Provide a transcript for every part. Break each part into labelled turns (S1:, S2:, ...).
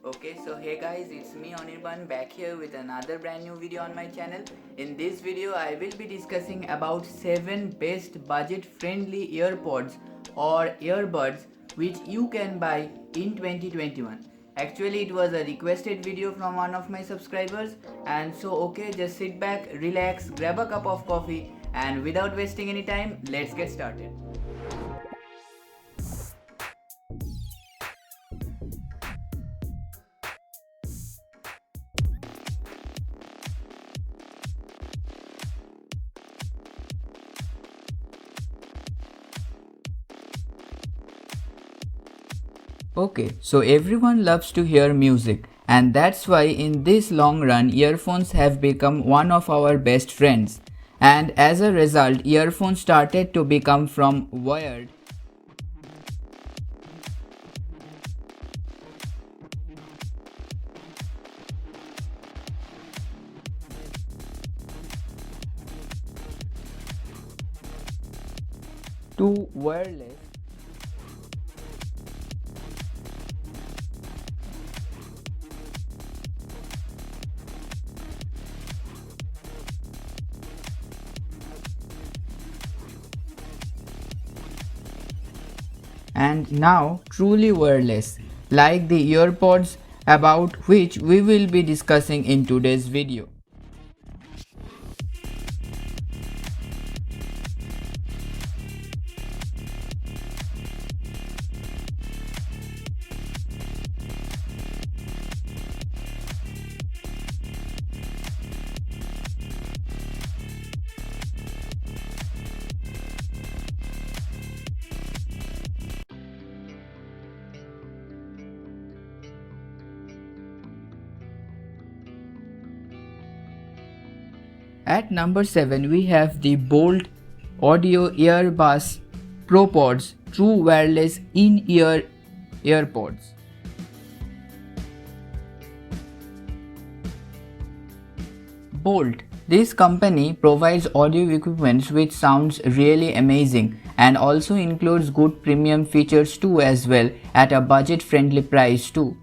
S1: Okay, so hey guys, it's me Anirban back here with another brand new video on my channel. In this video, I will be discussing about 7 best budget friendly earpods or earbuds which you can buy in 2021. Actually, it was a requested video from one of my subscribers, and so okay, just sit back, relax, grab a cup of coffee, and without wasting any time, let's get started. Okay, so everyone loves to hear music, and that's why in this long run, earphones have become one of our best friends. And as a result, earphones started to become from wired to wireless. And now truly wireless, like the earpods about which we will be discussing in today's video. At number 7 we have the Bolt Audio Earbuds ProPods True Wireless In-Ear Earpods. Bolt. This company provides audio equipment which sounds really amazing and also includes good premium features too as well at a budget friendly price too.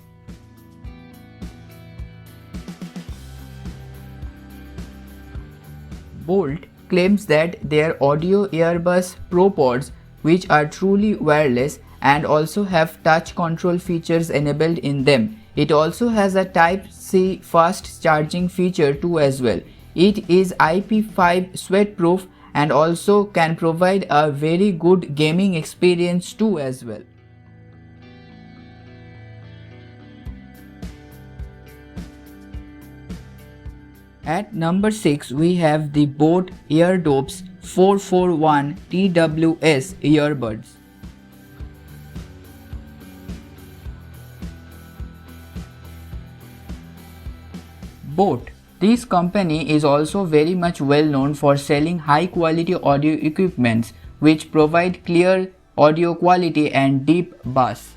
S1: Bolt claims that their audio earbuds ProPods, which are truly wireless and also have touch control features enabled in them. It also has a Type-C fast charging feature too as well. It is IP5 sweat-proof and also can provide a very good gaming experience too as well. At number 6 we have the Boat Eardops 441 TWS earbuds. Boat. This company is also very much well known for selling high quality audio equipments which provide clear audio quality and deep bass.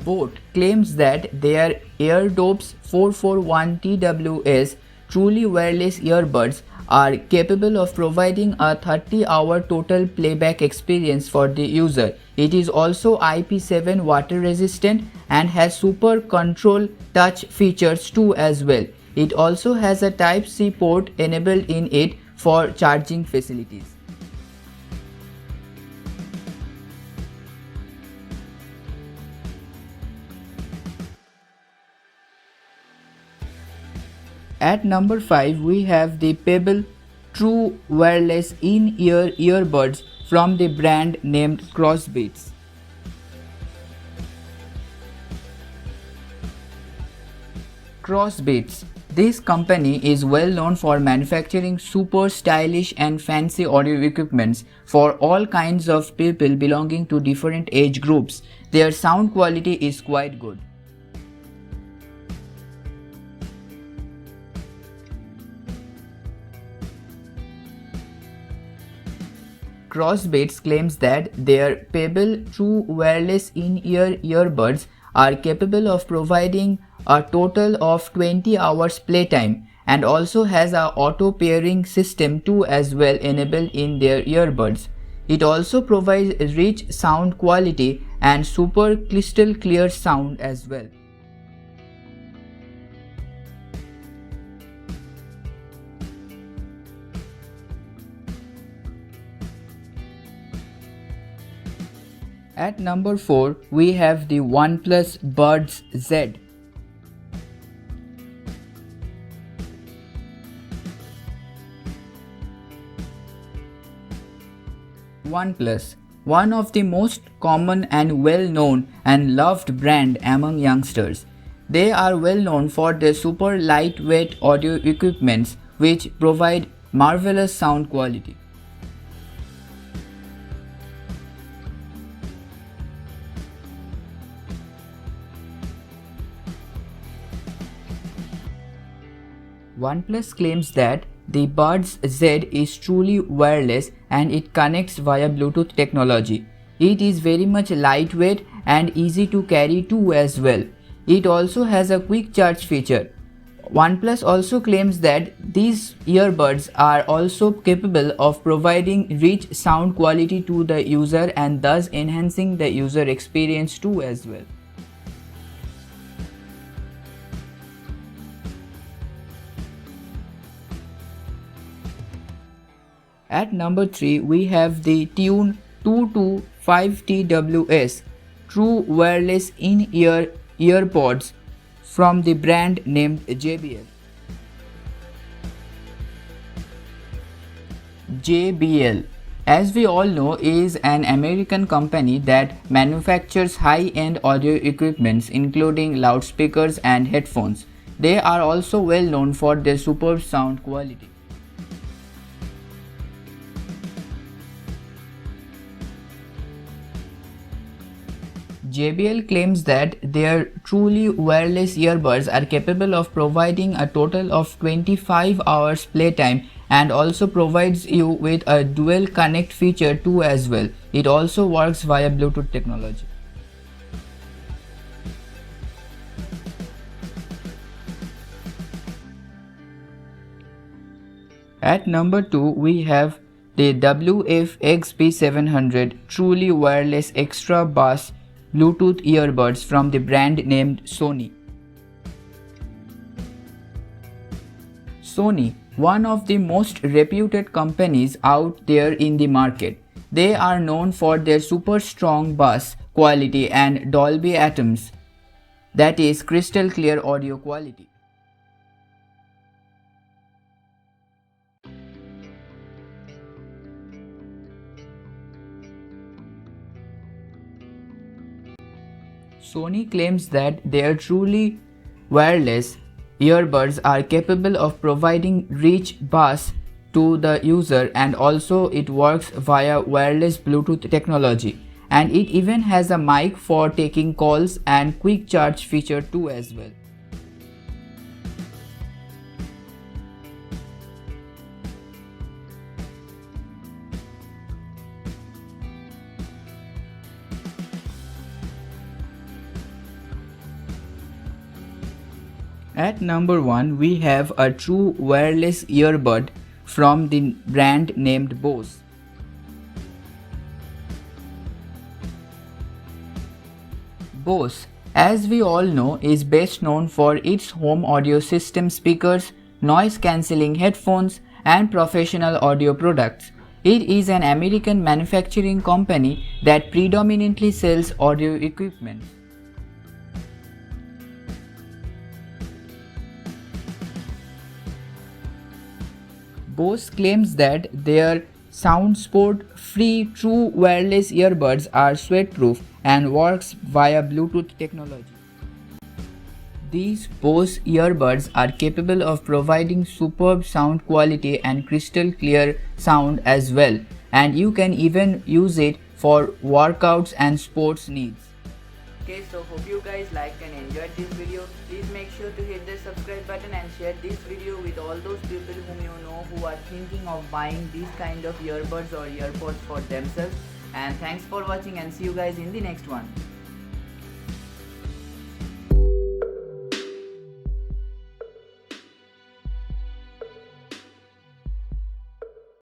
S1: Boat claims that their Eardops 441 TWS truly wireless earbuds are capable of providing a 30-hour total playback experience for the user. It is also IP7 water resistant and has super control touch features too as well. It also has a Type-C port enabled in it for charging facilities. At number 5 we have the Pebble True Wireless In-Ear Earbuds from the brand named Crossbeats. Crossbeats. This company is well known for manufacturing super stylish and fancy audio equipments for all kinds of people belonging to different age groups. Their sound quality is quite good. Crossbeats claims that their Pebble True Wireless In-Ear Earbuds are capable of providing a total of 20 hours playtime and also has a auto pairing system too as well enabled in their earbuds. It also provides rich sound quality and super crystal clear sound as well. At number 4, we have the OnePlus Buds Z. OnePlus, one of the most common and well-known and loved brand among youngsters. They are well known for their super lightweight audio equipments which provide marvelous sound quality. OnePlus claims that the Buds Z is truly wireless and it connects via Bluetooth technology. It is very much lightweight and easy to carry too as well. It also has a quick charge feature. OnePlus also claims that these earbuds are also capable of providing rich sound quality to the user and thus enhancing the user experience too as well. At number 3, we have the Tune 225TWS True Wireless In-Ear Earpods from the brand named JBL. JBL, as we all know, is an American company that manufactures high-end audio equipments including loudspeakers and headphones. They are also well known for their superb sound quality. JBL claims that their truly wireless earbuds are capable of providing a total of 25 hours playtime and also provides you with a dual connect feature too as well. It also works via Bluetooth technology. At number 2, we have the WF-XB700 truly wireless extra bass Bluetooth earbuds from the brand named Sony. Sony, one of the most reputed companies out there in the market. They are known for their super strong bass quality and Dolby Atmos, that is crystal clear audio quality. Sony claims that their truly wireless earbuds are capable of providing rich bass to the user and also it works via wireless Bluetooth technology, and it even has a mic for taking calls and quick charge feature too as well. At number 1, we have a true wireless earbud from the brand named Bose. Bose, as we all know, is best known for its home audio system speakers, noise cancelling headphones, and professional audio products. It is an American manufacturing company that predominantly sells audio equipment. Bose claims that their SoundSport free true wireless earbuds are sweatproof and works via Bluetooth technology. These Bose earbuds are capable of providing superb sound quality and crystal clear sound as well, and you can even use it for workouts and sports needs. Okay, so hope you guys liked and enjoyed this video. Please make sure to hit the subscribe button and share this video with all those people whom you know who are thinking of buying these kind of earbuds or earpods for themselves. And thanks for watching and see you guys in the next one.